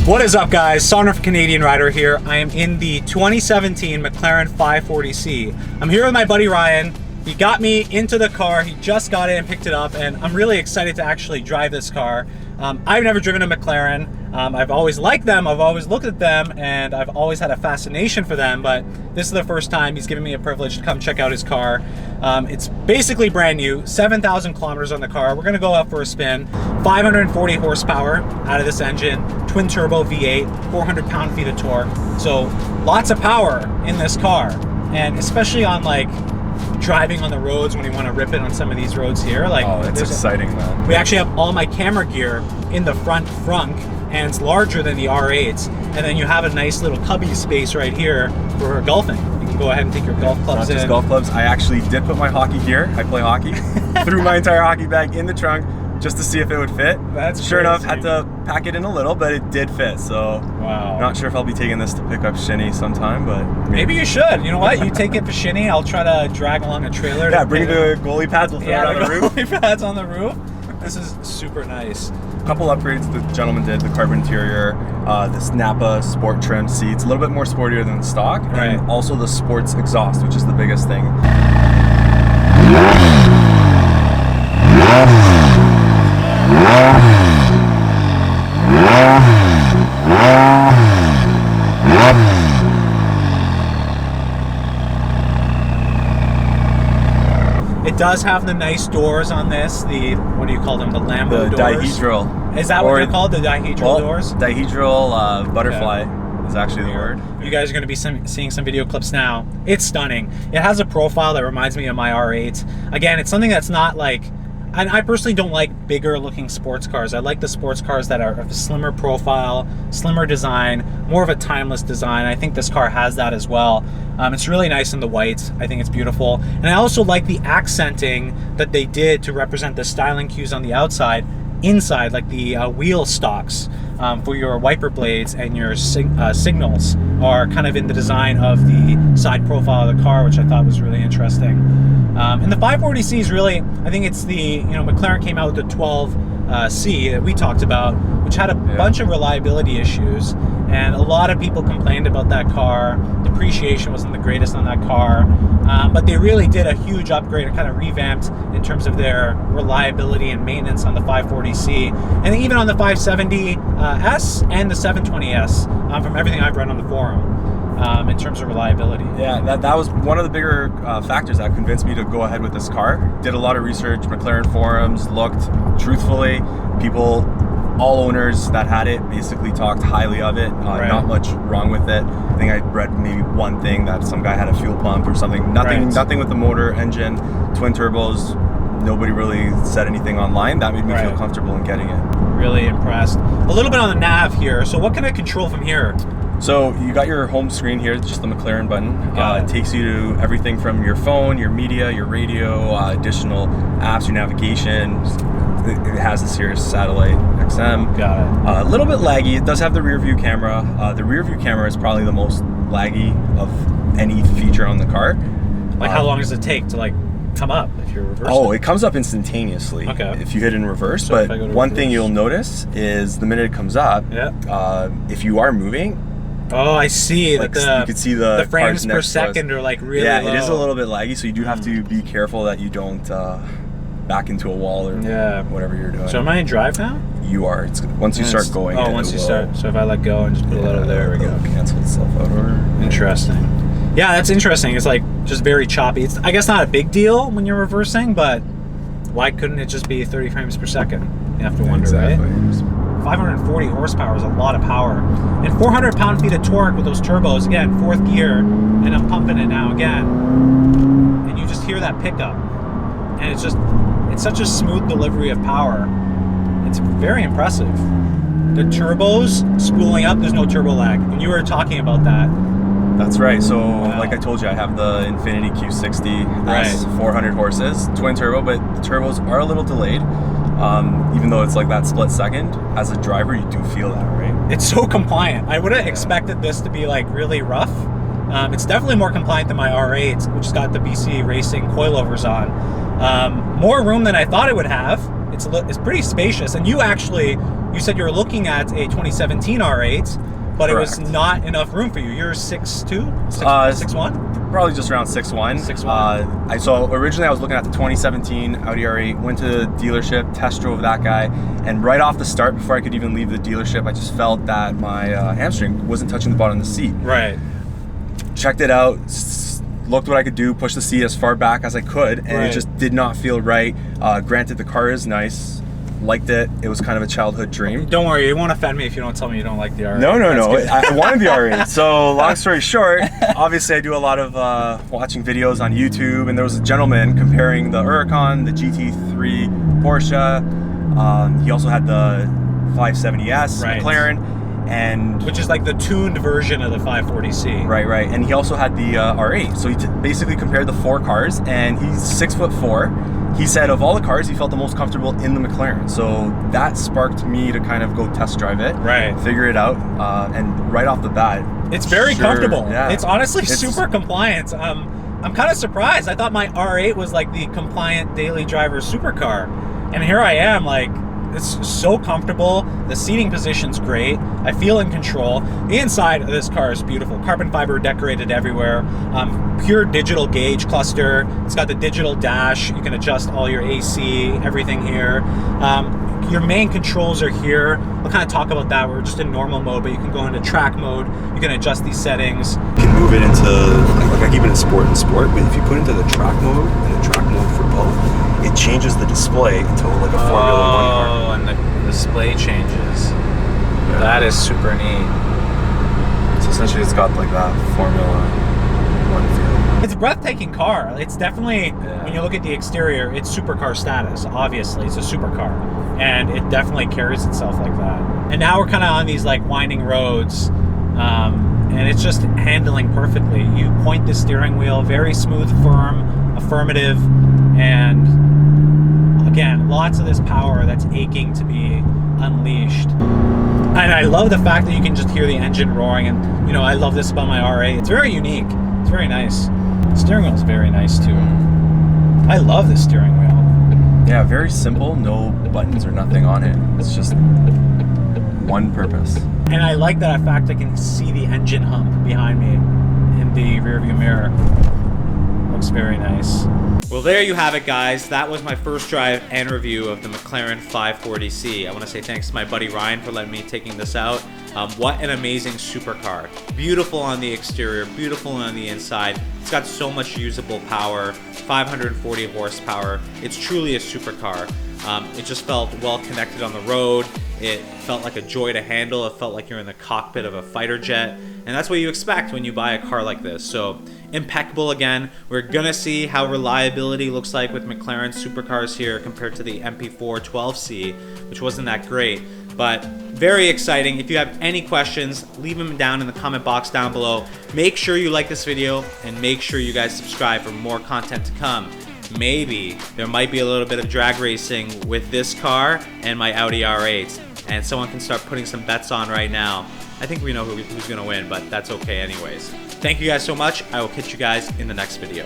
What is up, guys? Sonduren Canadian Rider here. I am in the 2017 McLaren 540C. I'm here with my buddy Ryan. He got me into the car. He just got it and picked it up, and I'm really excited to actually drive this car. I've never driven a McLaren. I've always liked them, I've always looked at them, and I've always had a fascination for them, but this is the first time he's given me a privilege to come check out his car. It's basically brand new, 7,000 kilometers on the car. We're gonna go out for a spin. 540 horsepower out of this engine, twin turbo V8, 400 pound-feet of torque. So lots of power in this car, and especially on like driving on the roads when you want to rip it on some of these roads here. Like, oh, it's exciting, man. We actually have all my camera gear in the front frunk, and it's larger than the R8s. And then you have a nice little cubby space right here for golfing. You can go ahead and take your golf clubs in. Not just golf clubs. I actually did put my hockey gear. I play hockey. Threw my entire hockey bag in the trunk just to see if it would fit. That's sure crazy. enough, had to pack it in a little, but it did fit. So wow. Not sure if I'll be taking this to pick up Shinny sometime, but maybe you should. You know what? You take it for Shinny. I'll try to drag along a trailer. Yeah, bring the goalie pads. We'll throw it on the roof. Goalie pads on the roof. This is super nice. A couple upgrades the gentleman did: the carbon interior, this Napa sport trim seats, a little bit more sportier than the stock, right. And also the sports exhaust, which is the biggest thing. It does have the nice doors on this. The, what do you call them? The Lambo the doors? Dihedral. Is that what they're called? The dihedral doors? Dihedral butterfly is actually the word. You guys are going to be seeing some video clips now. It's stunning. It has a profile that reminds me of my R8. Again, it's something that's not like, and I personally don't like bigger looking sports cars. I like the sports cars that are of a slimmer profile, slimmer design, more of a timeless design. I think this car has that as well. It's really nice in the white. I think it's beautiful. And I also like the accenting that they did to represent the styling cues on the outside, inside, like the wheel stalks for your wiper blades and your signals are kind of in the design of the side profile of the car, which I thought was really interesting. And the 540C is really, I think it's the, you know, McLaren came out with the 12C that we talked about, which had a bunch of reliability issues, and a lot of people complained about that car. Depreciation wasn't the greatest on that car, but they really did a huge upgrade and kind of revamped in terms of their reliability and maintenance on the 540C, and even on the 570S and the 720S, from everything I've read on the forum. In terms of reliability. Yeah, that was one of the bigger factors that convinced me to go ahead with this car. Did a lot of research, McLaren forums, looked truthfully. People, all owners that had it basically talked highly of it. Right. Not much wrong with it. I think I read maybe one thing that some guy had a fuel pump or something. Nothing with the motor, engine, twin turbos. Nobody really said anything online. That made me feel comfortable in getting it. Really impressed. A little bit on the nav here. So what can I control from here? So you got your home screen here, just the McLaren button. It takes you to everything from your phone, your media, your radio, additional apps, your navigation. It has the Sirius satellite XM. Got it. A little bit laggy. It does have the rear view camera. The rear view camera is probably the most laggy of any feature on the car. Like how long does it take to like come up if you're reversing? Oh, it comes up instantaneously if you hit in reverse. So but one thing you'll notice is the minute it comes up, if you are moving, oh, I see. Like you can see the frames per second are like really low. It is a little bit laggy, so you do have to be careful that you don't back into a wall or whatever you're doing. So am I in drive now? You are. Once you start going. Oh, once you start. So if I let go and just put a little, there we go. Cancel itself out. Interesting. Yeah, that's interesting. It's like just very choppy. It's, I guess, not a big deal when you're reversing, but why couldn't it just be 30 frames per second? You have to wonder, right? 540 horsepower is a lot of power. And 400 pound-feet of torque with those turbos, again, fourth gear, and I'm pumping it now again. And you just hear that pickup. And it's such a smooth delivery of power. It's very impressive. The turbos spooling up, there's no turbo lag. And you were talking about that. That's right. So, like I told you, I have the Infinity Q60 S, 400 horses, twin turbo, but the turbos are a little delayed. Even though it's like that split second, as a driver, you do feel that, right? It's so compliant. I would have expected this to be like really rough. It's definitely more compliant than my R8, which has got the BC Racing coilovers on. More room than I thought it would have. It's pretty spacious. And you said you were looking at a 2017 R8, but Correct. It was not enough room for you. You're 6'2", 6'1"? Probably just around 6'1". 6'1". So originally I was looking at the 2017 Audi R8, went to the dealership, test drove that guy, and right off the start, before I could even leave the dealership, I just felt that my hamstring wasn't touching the bottom of the seat. Right. Checked it out, looked what I could do, pushed the seat as far back as I could, and It just did not feel right. Granted, the car is nice. Liked it. It was kind of a childhood dream. Don't worry, you won't offend me if you don't tell me you don't like the R8. No. I wanted the R8. So long story short, obviously I do a lot of watching videos on YouTube, and there was a gentleman comparing the Huracan, the GT3 Porsche. He also had the 570S McLaren. And which is like the tuned version of the 540C. Right. And he also had the R8. So he basically compared the 4 cars, and he's 6'4". He said of all the cars, he felt the most comfortable in the McLaren. So that sparked me to kind of go test drive it, figure it out, and right off the bat, it's very comfortable. Yeah, it's honestly super compliant. I'm kind of surprised. I thought my R8 was like the compliant daily driver supercar, and here I am, like, it's so comfortable. The seating position's great. I feel in control. The inside of this car is beautiful. Carbon fiber decorated everywhere. Pure digital gauge cluster. It's got the digital dash. You can adjust all your AC, everything here. Your main controls are here. We'll kind of talk about that. We're just in normal mode, but you can go into track mode. You can adjust these settings. You can move it into, like I keep it in sport, but if you put it into the track mode and the track mode for both, it changes the display into like a Formula 1 car. Oh, and the display changes. Yeah. That is super neat. So essentially it's got like that Formula 1 feel. It's a breathtaking car. It's definitely, when you look at the exterior, it's supercar status. Obviously, it's a supercar. And it definitely carries itself like that. And now we're kind of on these like winding roads. And it's just handling perfectly. You point the steering wheel, very smooth, firm, affirmative, and again, lots of this power that's aching to be unleashed. And I love the fact that you can just hear the engine roaring, and you know, I love this about my R8. It's very unique. It's very nice. The steering wheel is very nice too. I love the steering wheel. Yeah, very simple, no buttons or nothing on it. It's just one purpose. And I like that fact I can see the engine hump behind me in the rearview mirror. Looks very nice. Well, there you have it, guys. That was my first drive and review of the McLaren 540C. I want to say thanks to my buddy Ryan for letting me taking this out. What an amazing supercar. Beautiful on the exterior, beautiful on the inside. It's got so much usable power, 540 horsepower. It's truly a supercar. It just felt well connected on the road. It felt like a joy to handle. It felt like you're in the cockpit of a fighter jet. And that's what you expect when you buy a car like this. So impeccable again. We're gonna see how reliability looks like with McLaren supercars here compared to the MP4 12C, which wasn't that great. But very exciting. If you have any questions, leave them down in the comment box down below. Make sure you like this video and make sure you guys subscribe for more content to come. Maybe there might be a little bit of drag racing with this car and my Audi R8, and someone can start putting some bets on right now. I think we know who's gonna win, but that's okay anyways. Thank you guys so much. I will catch you guys in the next video.